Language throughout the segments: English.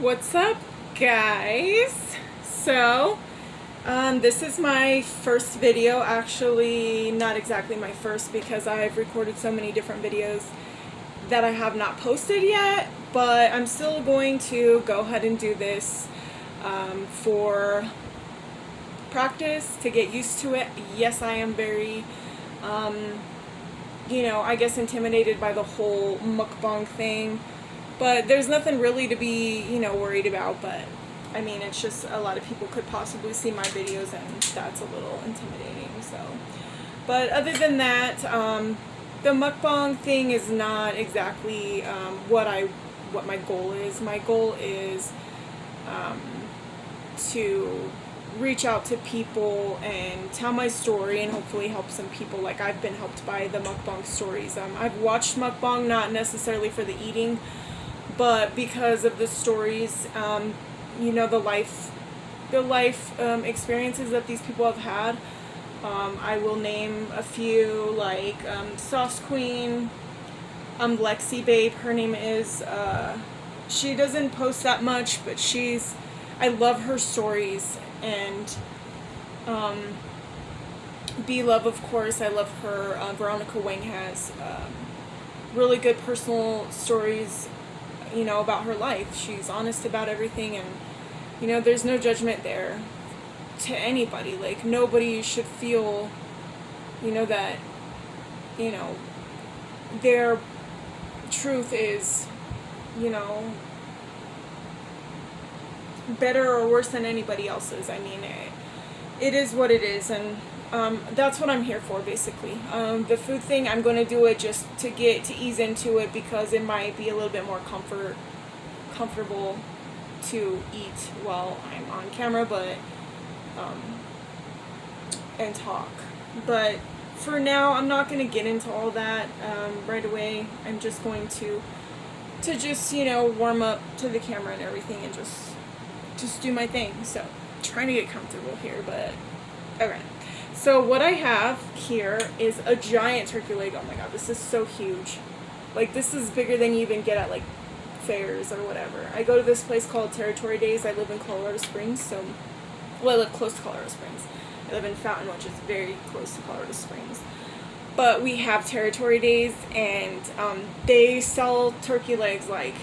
What's up, guys? So, this is my first video. Actually, not exactly my first because I've recorded so many different videos that I have not posted yet, but I'm still going to go ahead and do this for practice, to get used to it. Yes, I am very, I guess intimidated by the whole mukbang thing. But there's nothing really to be, worried about. But I mean, it's just a lot of people could possibly see my videos, and that's a little intimidating. So, but other than that, the mukbang thing is not exactly what my goal is. My goal is to reach out to people and tell my story and hopefully help some people. Like, I've been helped by the mukbang stories. I've watched mukbang not necessarily for the eating, but because of the stories, the life experiences that these people have had. I will name a few, like Sauce Queen, Lexi Babe, her name is. She doesn't post that much, but I love her stories. And B Love, of course, I love her. Veronica Wang has really good personal stories, about her life. She's honest about everything, and, there's no judgment there to anybody. Like, nobody should feel, that, their truth is, better or worse than anybody else's. I mean, it is what it is, and that's what I'm here for, basically. The food thing, I'm going to do it just to ease into it, because it might be a little bit more comfortable to eat while I'm on camera, but and talk. But for now, I'm not going to get into all that right away. I'm just going to just warm up to the camera and everything, and just do my thing. So, trying to get comfortable here, but okay. So what I have here is a giant turkey leg. Oh my god, this is so huge. Like, this is bigger than you even get at, like, fairs or whatever. I go to this place called Territory Days. I live in Colorado Springs, so, well, I live close to Colorado Springs. I live in Fountain, which is very close to Colorado Springs. But we have Territory Days, and they sell turkey legs like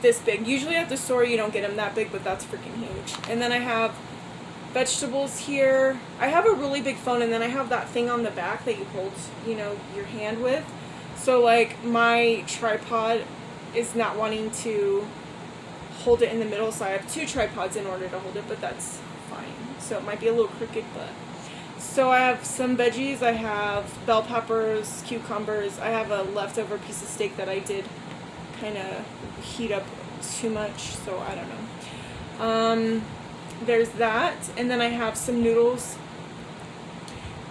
this big. Usually at the store you don't get them that big, but that's freaking huge. And then I have vegetables here. I have a really big phone, and then I have that thing on the back that you hold, your hand with. So, like, my tripod is not wanting to hold it in the middle, so I have two tripods in order to hold it, but that's fine. So it might be a little crooked, but. So I have some veggies. I have bell peppers, cucumbers. I have a leftover piece of steak that I did kind of heat up too much, so I don't know. There's that, and then I have some noodles.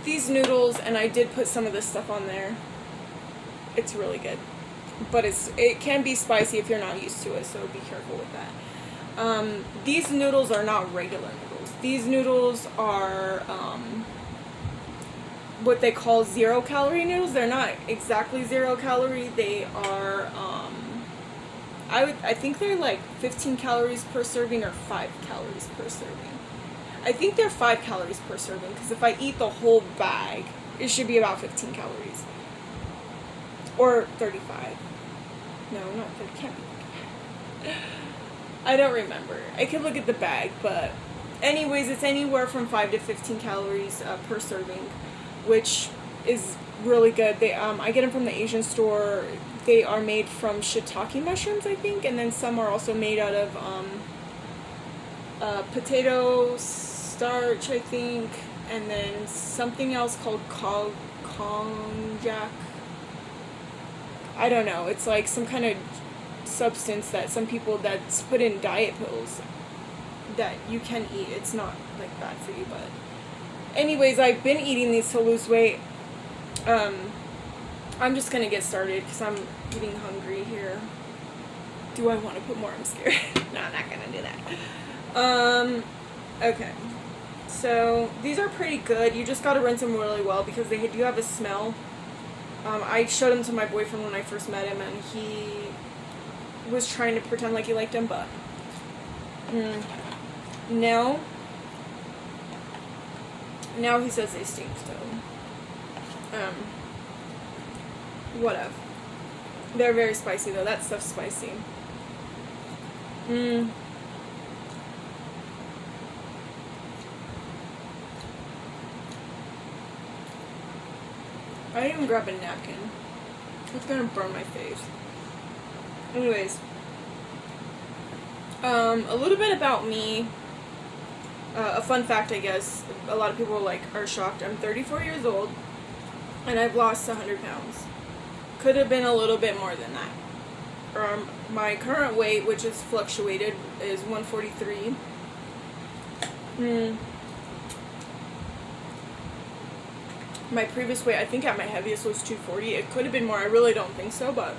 These noodles, and I did put some of this stuff on there. It's really good, but it can be spicy if you're not used to it, so be careful with that. These noodles are not regular noodles. These noodles are what they call 0-calorie noodles. They're not exactly 0-calorie. They are I think they're like 15 calories per serving or 5 calories per serving. I think they're 5 calories per serving, because if I eat the whole bag, it should be about 15 calories. Or 35. No, not 30. Can't be. I don't remember. I could look at the bag, but anyways, it's anywhere from 5 to 15 calories per serving, which is really good. I get them from the Asian store. They are made from shiitake mushrooms, I think, and then some are also made out of potato starch, I think, and then something else called konjac. I don't know. It's like some kind of substance that some people, that's put in diet pills that you can eat. It's not like bad for you, but anyways, I've been eating these to lose weight. I'm just going to get started because I'm getting hungry here. Do I want to put more? I'm scared. No, I'm not going to do that. Okay. So, these are pretty good. You just got to rinse them really well because they do have a smell. I showed them to my boyfriend when I first met him, and he was trying to pretend like he liked him, but now he says they stink, so whatever. They're very spicy though. That stuff's spicy. I didn't even grab a napkin. It's gonna burn my face. Anyways, a little bit about me. A fun fact, I guess. A lot of people are shocked. I'm 34 years old, and I've lost 100 pounds. Could have been a little bit more than that. My current weight, which has fluctuated, is 143. My previous weight, I think at my heaviest, was 240. It could have been more. I really don't think so, but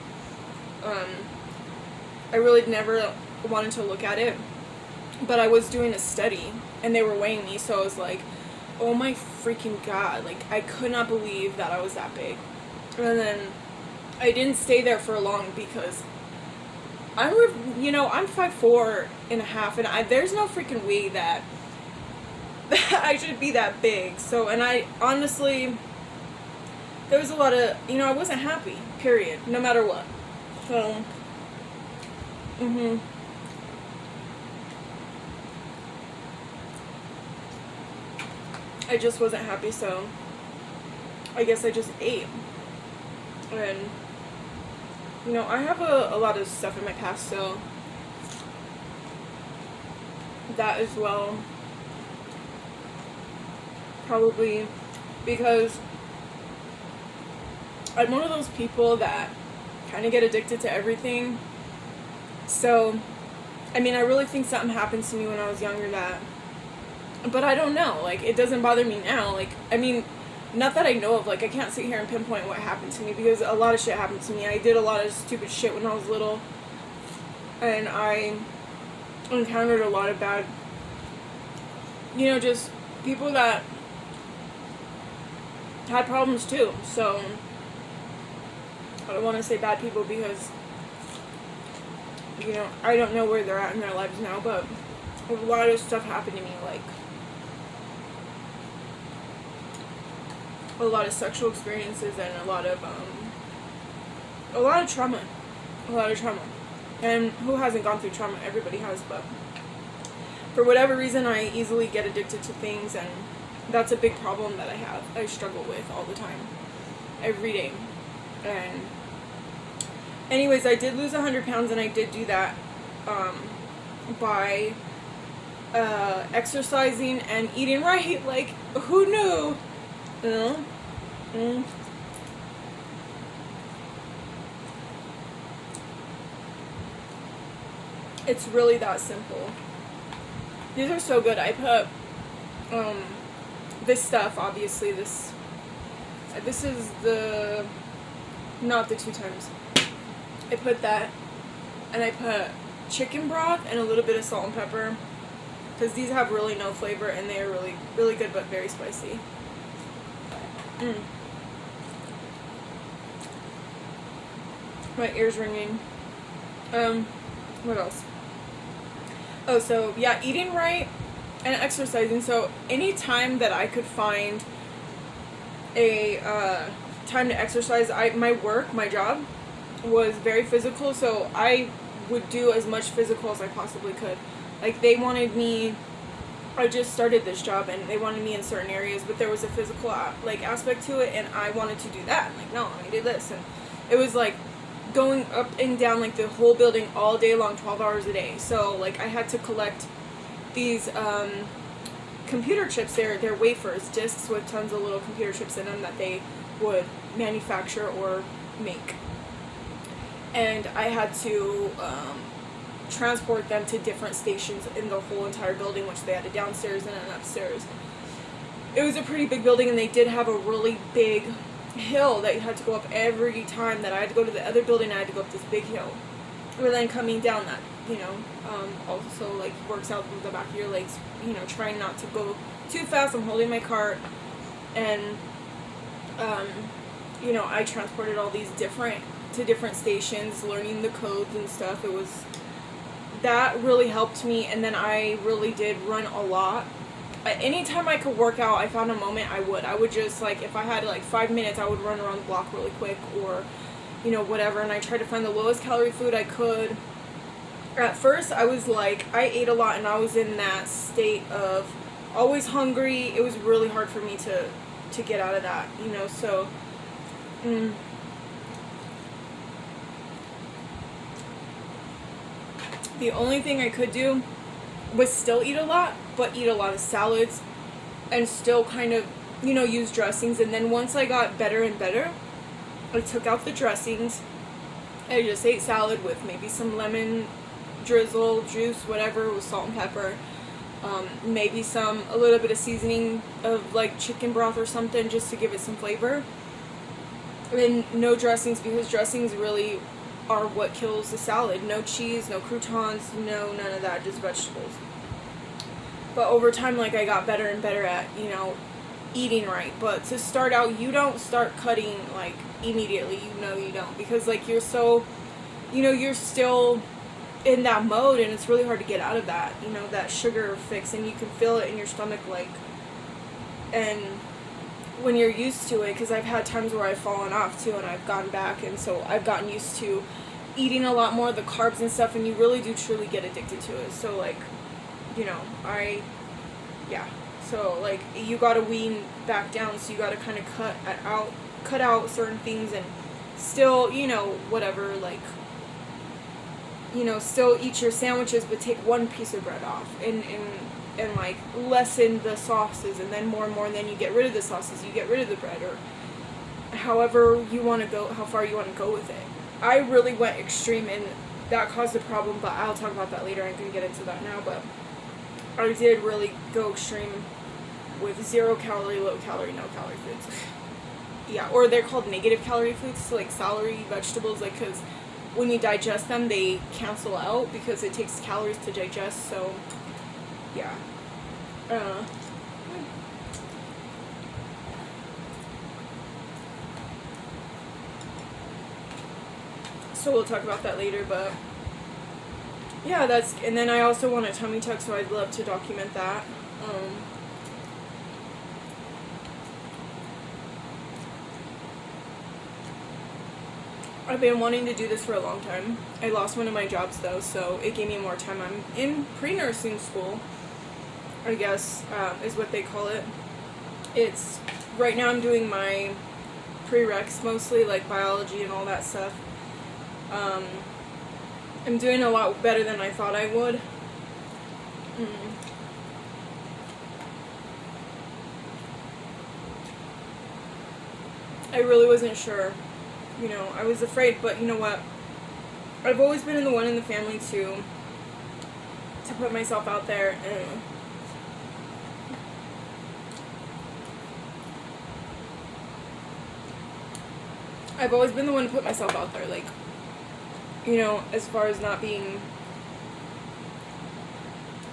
I really never wanted to look at it. But I was doing a study, and they were weighing me, so I was like, oh my freaking god. I could not believe that I was that big. And then I didn't stay there for long because I'm 5'4" and a half, and there's no freaking way that I should be that big. So, and I honestly, there was a lot of, I wasn't happy, period, no matter what. So, I just wasn't happy, so I guess I just ate. And, I have a lot of stuff in my past, so that as well. Probably because I'm one of those people that kind of get addicted to everything. So, I really think something happened to me when I was younger but I don't know, it doesn't bother me now. Not that I know of, I can't sit here and pinpoint what happened to me, because a lot of shit happened to me. I did a lot of stupid shit when I was little, and I encountered a lot of bad, just people that had problems too. So I don't want to say bad people because I don't know where they're at in their lives now, but a lot of stuff happened to me, a lot of sexual experiences and a lot of trauma. And who hasn't gone through trauma? Everybody has, but for whatever reason I easily get addicted to things, and that's a big problem that I struggle with all the time, every day. And anyways, I did lose 100 pounds, and I did do that by exercising and eating right. Who knew? It's really that simple. These are so good. I put this stuff, obviously, this is not the 2 times. I put that, and I put chicken broth and a little bit of salt and pepper, because these have really no flavor, and they are really, really good, but very spicy. My ear's ringing. What else? Oh, so yeah, eating right and exercising. So any time that I could find a time to exercise, my job was very physical, so I would do as much physical as I possibly could. They wanted me, I just started this job, and they wanted me in certain areas, but there was a physical aspect to it, and I wanted to do that. No, I did this, and it was going up and down the whole building all day long, 12 hours a day. So I had to collect these computer chips. They're wafers, discs with tons of little computer chips in them that they would manufacture or make, and I had to transport them to different stations in the whole entire building, which they had a downstairs and an upstairs. It was a pretty big building, and they did have a really big hill that you had to go up every time that I had to go to the other building. I had to go up this big hill, or then coming down that, also works out with the back of your legs, trying not to go too fast. I'm holding my cart, and I transported all these different to different stations, learning the codes and stuff. That really helped me. And then I really did run a lot. Anytime I could work out, I found a moment I would just, like, if I had like 5 minutes, I would run around the block really quick, or whatever. And I tried to find the lowest calorie food I could. At first I was like, I ate a lot and I was in that state of always hungry. It was really hard for me to get out of that, so the only thing I could do was still eat a lot, but eat a lot of salads and still kind of, use dressings. And then once I got better and better, I took out the dressings. I just ate salad with maybe some lemon drizzle, juice, whatever, with salt and pepper. Maybe a little bit of seasoning of like chicken broth or something, just to give it some flavor. And no dressings, because dressings really are what kills the salad. No cheese, no croutons, none of that, just vegetables. But over time, like, I got better and better at, eating right. But to start out, you don't start cutting like immediately, you don't, because like you're so, you're still in that mode, and it's really hard to get out of that, that sugar fix, and you can feel it in your stomach, like, and when you're used to it, because I've had times where I've fallen off too, and I've gone back, and so I've gotten used to eating a lot more of the carbs and stuff, and you really do truly get addicted to it. So like, so like, you gotta wean back down, so you gotta kind of cut out certain things, and still, whatever, like, still eat your sandwiches, but take one piece of bread off, and like lessen the sauces, and then more and more, and then you get rid of the sauces, you get rid of the bread, or however you want to go, how far you want to go with it. I really went extreme, and that caused a problem, but I'll talk about that later. I'm going to get into that now, but I did really go extreme with 0 calorie, low calorie, no calorie foods. Yeah, or they're called negative calorie foods, so like celery, vegetables, like, because when you digest them, they cancel out because it takes calories to digest, so yeah. So we'll talk about that later, but yeah, and then I also want a tummy tuck, so I'd love to document that. I've been wanting to do this for a long time. I lost one of my jobs though, so it gave me more time. I'm in pre-nursing school, I guess, is what they call it. It's, right now I'm doing my prereqs, mostly like biology and all that stuff. I'm doing a lot better than I thought I would. I really wasn't sure. I was afraid, but you know what? I've always been the one in the family to put myself out there, and I've always been the one to put myself out there, like, as far as not being,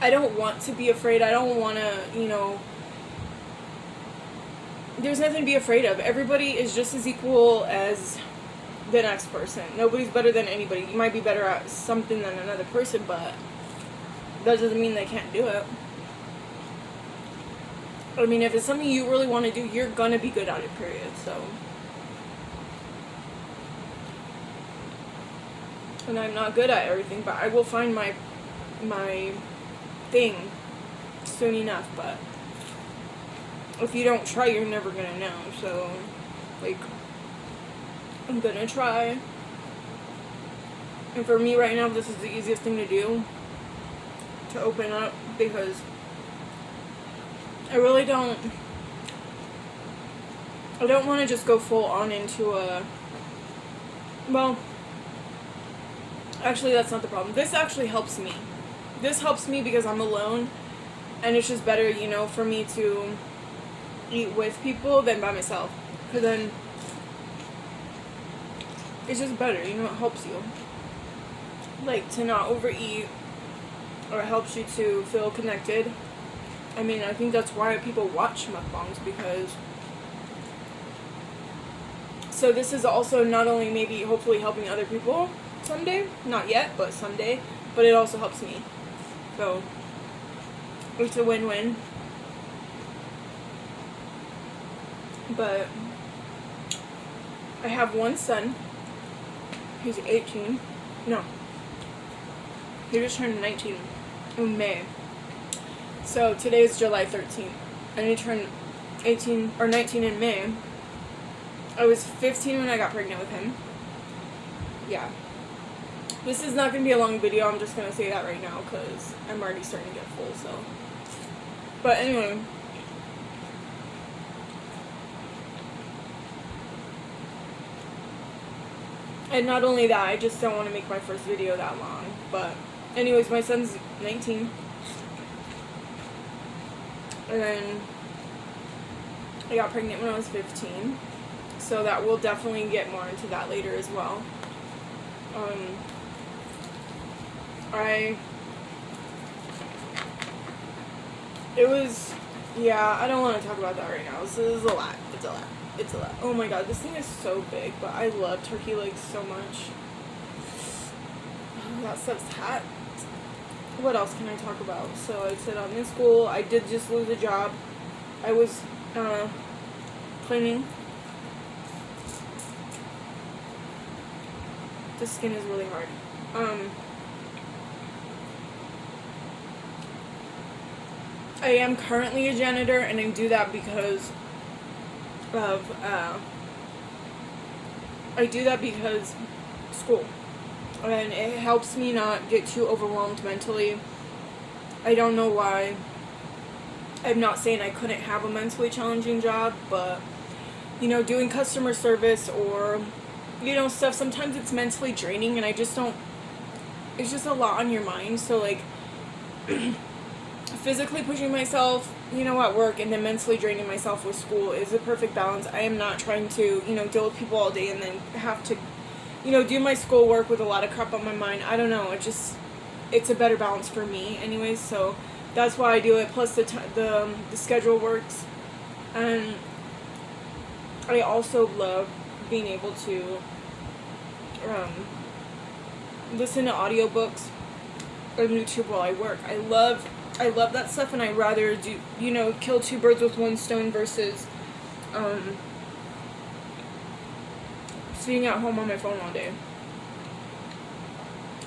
I don't want to be afraid. I don't want to, there's nothing to be afraid of. Everybody is just as equal as the next person. Nobody's better than anybody. You might be better at something than another person, but that doesn't mean they can't do it. I mean, if it's something you really want to do, you're gonna be good at it, period, so. And I'm not good at everything, but I will find my thing soon enough. But if you don't try, you're never gonna know. So, like, I'm gonna try. And for me right now, this is the easiest thing to do, to open up, because I really don't want to just go full on into a, well, actually, that's not the problem. This actually helps me. This helps me because I'm alone, and it's just better, for me to eat with people than by myself. Because then it's just better, it helps you. Like, to not overeat, or it helps you to feel connected. I mean, I think that's why people watch mukbangs, because So this is also not only maybe hopefully helping other people someday, not yet, but someday, but it also helps me. So it's a win-win. But I have one son. He's 18. No. He just turned 19 in May. So today is July 13th. And he turned 18 or 19 in May. I was 15 when I got pregnant with him. Yeah. This is not going to be a long video. I'm just going to say that right now because I'm already starting to get full. So. But anyway. And not only that, I just don't want to make my first video that long. But anyways, my son's 19. And then I got pregnant when I was 15. So that we'll definitely get more into that later as well. I don't want to talk about that right now. This is a lot. It's a lot. Oh my god, this thing is so big, but I love turkey legs so much. That stuff's hot. What else can I talk about? So I said I'm in school. I did just lose a job. I was cleaning. The skin is really hard. I am currently a janitor, and I do that because of school, and it helps me not get too overwhelmed mentally. I don't know why. I'm not saying I couldn't have a mentally challenging job, but doing customer service or stuff, sometimes it's mentally draining, and it's just a lot on your mind. So like physically pushing myself, at work, and then mentally draining myself with school is a perfect balance. I am not trying to, deal with people all day and then have to, do my schoolwork with a lot of crap on my mind. I don't know. It's a better balance for me anyways. So that's why I do it. Plus the schedule works. And I also love being able to listen to audiobooks on YouTube while I work. I love that stuff, and I'd rather do, kill two birds with one stone versus sitting at home on my phone all day.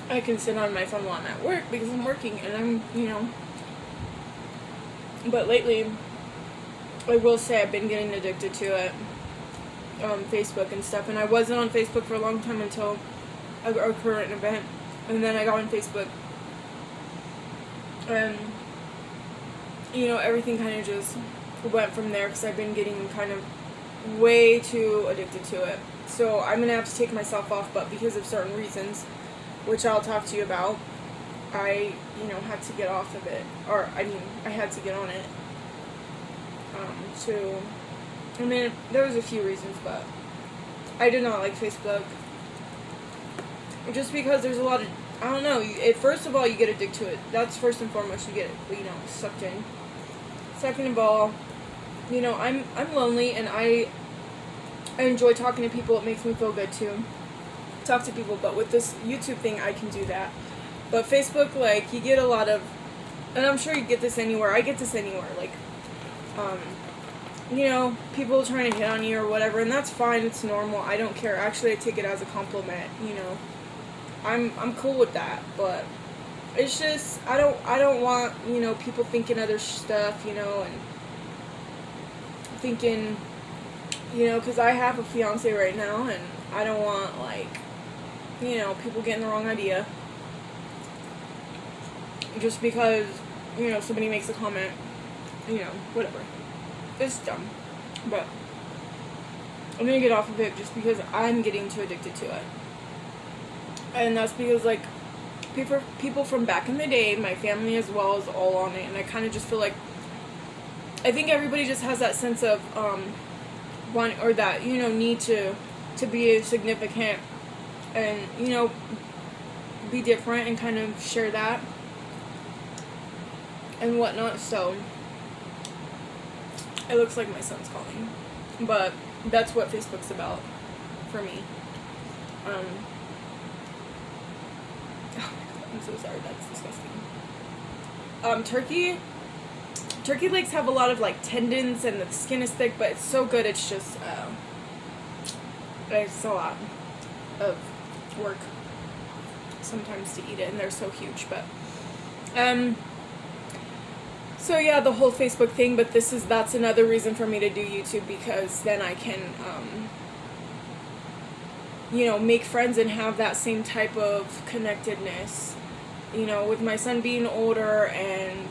I can sit on my phone while I'm at work because I'm working, and I'm, but lately, I will say I've been getting addicted to it, Facebook and stuff, and I wasn't on Facebook for a long time until a current event, and then I got on Facebook, and everything kind of just went from there because I've been getting kind of way too addicted to it. So I'm going to have to take myself off, but because of certain reasons, which I'll talk to you about, I, had to get off of it. Or, I had to get on it. There was a few reasons, but I did not like Facebook. Just because there's a lot of, I don't know, first of all, you get addicted to it. That's first and foremost, you get, sucked in. Second of all, I'm lonely, and I enjoy talking to people. It makes me feel good to talk to people, but with this YouTube thing, I can do that. But Facebook, like, you get a lot of, and I'm sure you get this anywhere. I get this anywhere, like, people trying to hit on you or whatever, and that's fine. It's normal. I don't care. Actually, I take it as a compliment. I'm cool with that, but it's just I don't want people thinking other stuff, and thinking, because I have a fiance right now, and I don't want people getting the wrong idea just because somebody makes a comment, whatever. It's dumb, but I'm gonna get off of it just because I'm getting too addicted to it. And that's because, like, people from back in the day, my family as well, is all on it. And I kind of just feel like, I think everybody just has that sense of, need to be significant and, be different and kind of share that and whatnot. So, it looks like my son's calling. But that's what Facebook's about. for me. Oh my God, I'm so sorry, that's disgusting. Turkey legs have a lot of like tendons and the skin is thick, but it's so good. It's just it's a lot of work sometimes to eat it, and they're so huge. But so yeah, the whole Facebook thing. But that's another reason for me to do YouTube, because then I can make friends and have that same type of connectedness. With my son being older and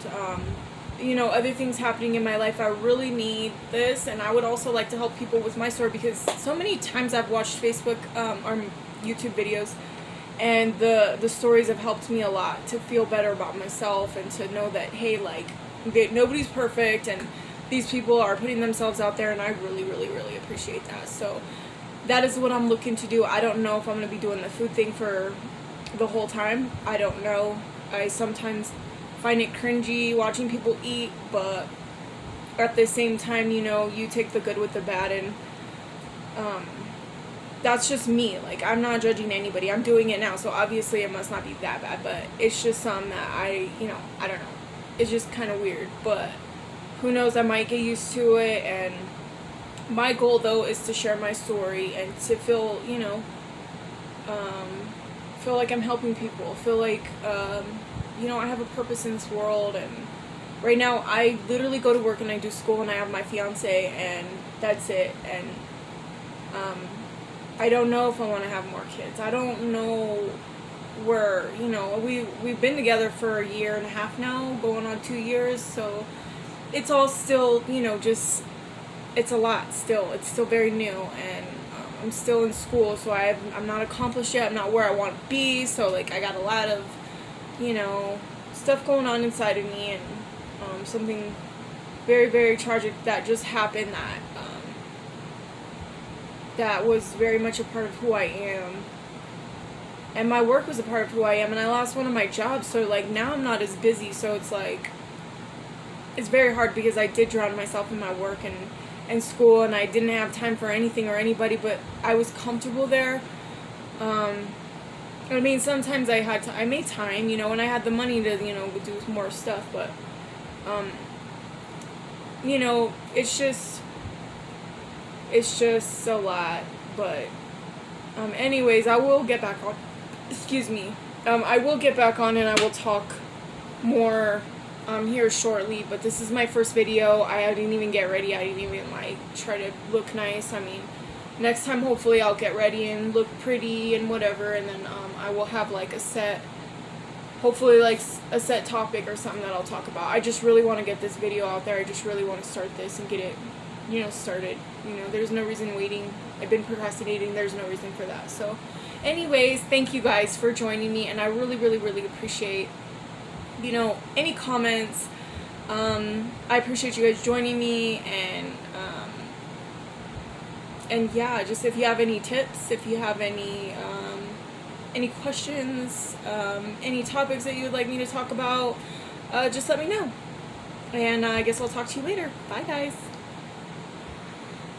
other things happening in my life, I really need this, and I would also like to help people with my story, because so many times I've watched Facebook or YouTube videos, and the stories have helped me a lot to feel better about myself and to know that, hey, like, nobody's perfect, and these people are putting themselves out there, and I really, really, really appreciate that. So that is what I'm looking to do. I don't know if I'm going to be doing the food thing for the whole time. I don't know. I sometimes find it cringy watching people eat, but at the same time, you take the good with the bad, and that's just me. Like, I'm not judging anybody. I'm doing it now, so obviously it must not be that bad, but it's just something that I don't know. It's just kind of weird, but who knows, I might get used to it. And my goal, though, is to share my story and to feel, feel like I'm helping people, feel like, I have a purpose in this world. And right now I literally go to work and I do school and I have my fiance, and that's it. And I don't know if I want to have more kids. I don't know where, we've been together for a year and a half now, going on 2 years, so it's all still, just, it's a lot still. It's still very new, and I'm still in school, so I'm not accomplished yet. I'm not where I want to be, so, like, I got a lot of, stuff going on inside of me, and something very, very tragic that just happened that was very much a part of who I am. And my work was a part of who I am, and I lost one of my jobs, so, like, now I'm not as busy, so it's, like, it's very hard, because I did drown myself in my work and school, and I didn't have time for anything or anybody, but I was comfortable there. I mean, sometimes I made time, when I had the money to, do more stuff, but, it's just a lot. But anyways, I will get back on, I will get back on, and I will talk more here shortly. But this is my first video. I didn't even get ready. I didn't even try to look nice. I mean, next time hopefully I'll get ready and look pretty and whatever, and then I will have a set topic or something that I'll talk about. I just really want to get this video out there. I just really want to start this and get it started. There's no reason waiting. I've been procrastinating. There's no reason for that. So anyways, thank you guys for joining me, and I really, really, really appreciate any comments. I appreciate you guys joining me, and yeah, just if you have any tips, if you have any questions, any topics that you would like me to talk about, just let me know. And I guess I'll talk to you later. Bye, guys.